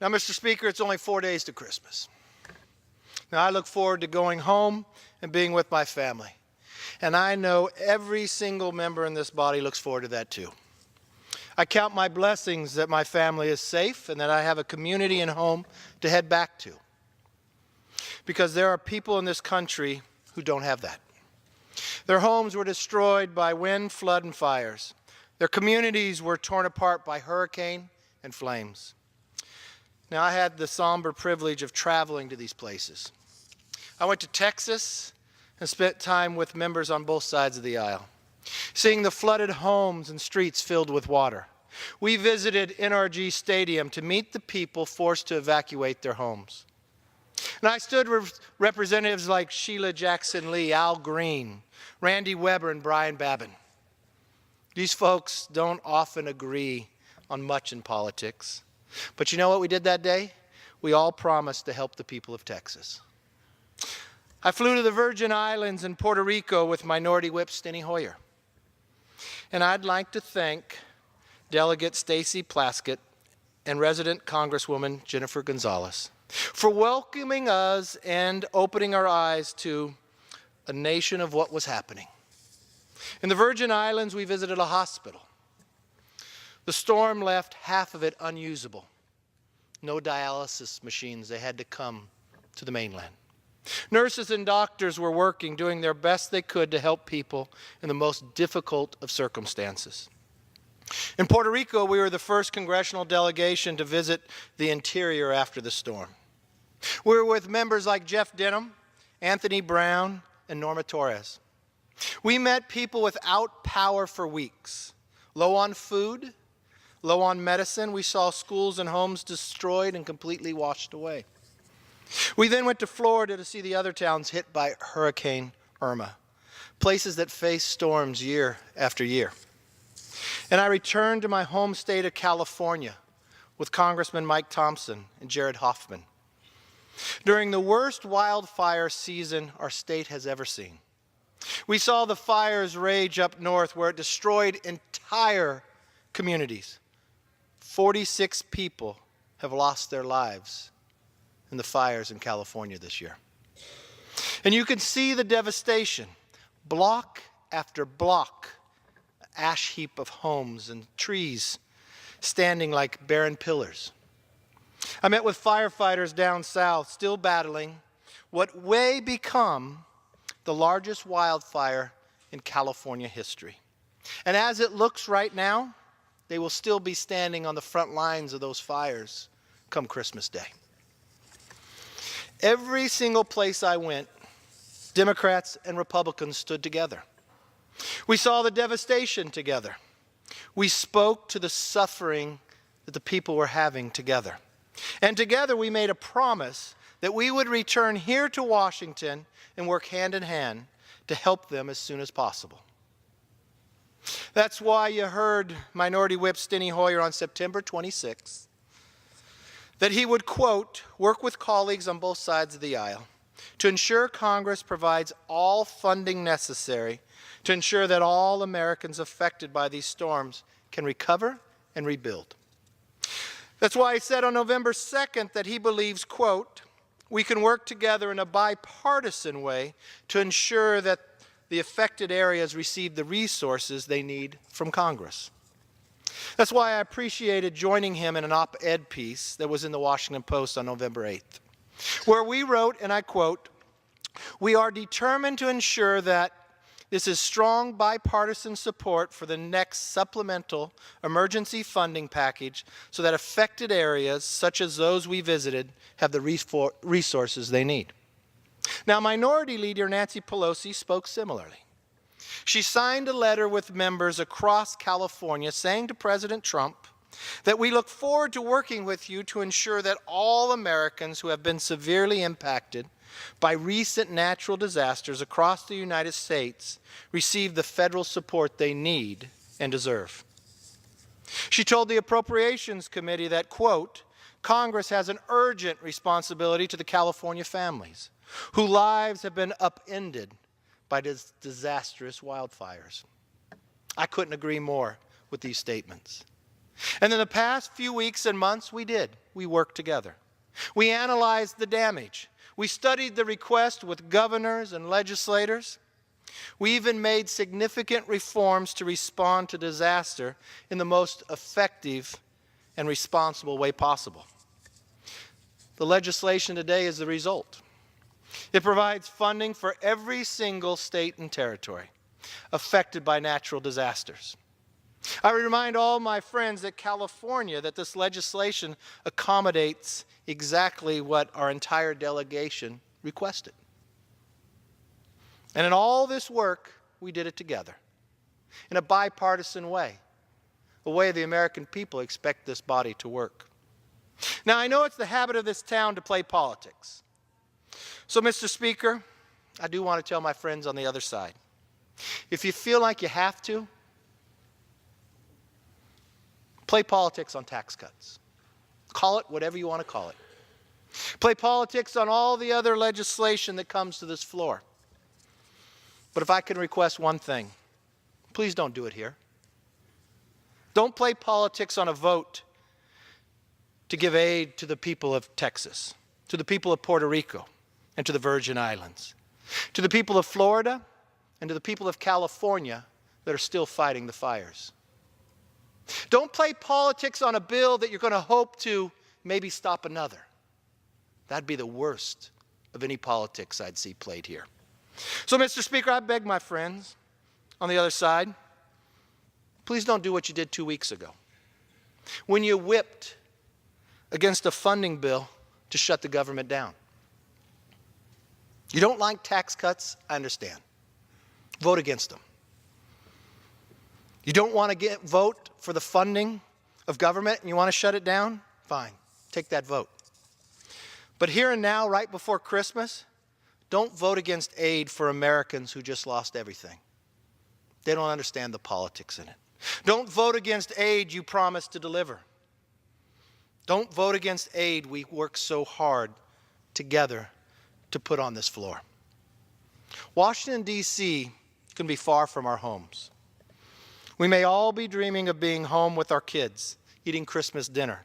Now, Mr. Speaker, it's only 4 days to Christmas. Now, I look forward to going home and being with my family. And I know every single member in this body looks forward to that too. I count my blessings that my family is safe and that I have a community and home to head back to. Because there are people in this country who don't have that. Their homes were destroyed by wind, flood, and fires. Their communities were torn apart by hurricane and flames. Now, I had the somber privilege of traveling to these places. I went to Texas and spent time with members on both sides of the aisle, seeing the flooded homes and streets filled with water. We visited NRG Stadium to meet the people forced to evacuate their homes. And I stood with representatives like Sheila Jackson Lee, Al Green, Randy Weber, and Brian Babin. These folks don't often agree on much in politics. But you know what we did that day? We all promised to help the people of Texas. I flew to the Virgin Islands and Puerto Rico with Minority Whip Steny Hoyer. And I'd like to thank Delegate Stacey Plaskett and Resident Congresswoman Jennifer Gonzalez for welcoming us and opening our eyes to a nation of what was happening. In the Virgin Islands, we visited a hospital. The storm left half of it unusable. No dialysis machines. They had to come to the mainland. Nurses and doctors were working, doing their best they could to help people in the most difficult of circumstances. In Puerto Rico, we were the first congressional delegation to visit the interior after the storm. We were with members like Jeff Denham, Anthony Brown, and Norma Torres. We met people without power for weeks, low on food, low on medicine. We saw schools and homes destroyed and completely washed away. We then went to Florida to see the other towns hit by Hurricane Irma, places that face storms year after year. And I returned to my home state of California with Congressman Mike Thompson and Jared Hoffman during the worst wildfire season our state has ever seen. We saw the fires rage up north where it destroyed entire communities. 46 people have lost their lives in the fires in California this year. And you can see the devastation, block after block, ash heap of homes and trees standing like barren pillars. I met with firefighters down south still battling what may become the largest wildfire in California history. And as it looks right now, they will still be standing on the front lines of those fires come Christmas Day. Every single place I went, Democrats and Republicans stood together. We saw the devastation together. We spoke to the suffering that the people were having together. And together we made a promise that we would return here to Washington and work hand in hand to help them as soon as possible. That's why you heard Minority Whip Steny Hoyer on September 26th that he would, quote, work with colleagues on both sides of the aisle to ensure Congress provides all funding necessary to ensure that all Americans affected by these storms can recover and rebuild. That's why he said on November 2nd that he believes, quote, we can work together in a bipartisan way to ensure that the affected areas receive the resources they need from Congress. That's why I appreciated joining him in an op-ed piece that was in the Washington Post on November 8th, where we wrote, and I quote, we are determined to ensure that this is strong bipartisan support for the next supplemental emergency funding package so that affected areas, such as those we visited, have the resources they need. Now, Minority Leader Nancy Pelosi spoke similarly. She signed a letter with members across California saying to President Trump that we look forward to working with you to ensure that all Americans who have been severely impacted by recent natural disasters across the United States receive the federal support they need and deserve. She told the Appropriations Committee that, quote, Congress has an urgent responsibility to the California families whose lives have been upended by disastrous wildfires. I couldn't agree more with these statements. And in the past few weeks and months, we worked together. We analyzed the damage. We studied the request with governors and legislators. We even made significant reforms to respond to disaster in the most effective and responsible way possible. The legislation today is the result. It provides funding for every single state and territory affected by natural disasters. I remind all my friends that that this legislation accommodates exactly what our entire delegation requested. And in all this work, we did it together in a bipartisan way, a way the American people expect this body to work. Now, I know it's the habit of this town to play politics. So, Mr. Speaker, I do want to tell my friends on the other side, if you feel like you have to, play politics on tax cuts. Call it whatever you want to call it. Play politics on all the other legislation that comes to this floor. But if I can request one thing, please don't do it here. Don't play politics on a vote to give aid to the people of Texas, to the people of Puerto Rico, and to the Virgin Islands, to the people of Florida, and to the people of California that are still fighting the fires. Don't play politics on a bill that you're going to hope to maybe stop another. That'd be the worst of any politics I'd see played here. So, Mr. Speaker, I beg my friends on the other side, please don't do what you did 2 weeks ago, when you whipped against a funding bill to shut the government down. You don't like tax cuts? I understand. Vote against them. You don't want to vote for the funding of government and you want to shut it down? Fine. Take that vote. But here and now, right before Christmas, don't vote against aid for Americans who just lost everything. They don't understand the politics in it. Don't vote against aid you promised to deliver. Don't vote against aid we work so hard together to put on this floor. Washington, D.C. can be far from our homes. We may all be dreaming of being home with our kids, eating Christmas dinner,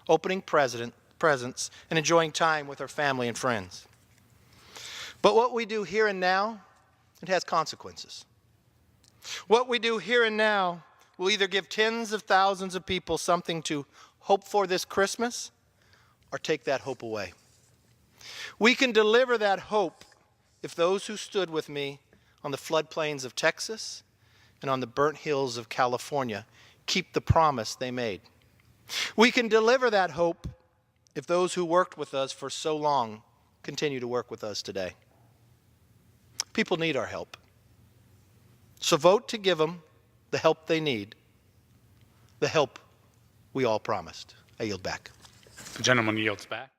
opening presents, and enjoying time with our family and friends. But what we do here and now, it has consequences. What we do here and now will either give tens of thousands of people something to hope for this Christmas or take that hope away. We can deliver that hope if those who stood with me on the floodplains of Texas and on the burnt hills of California keep the promise they made. We can deliver that hope if those who worked with us for so long continue to work with us today. People need our help. So vote to give them the help they need, the help we all promised. I yield back. The gentleman yields back.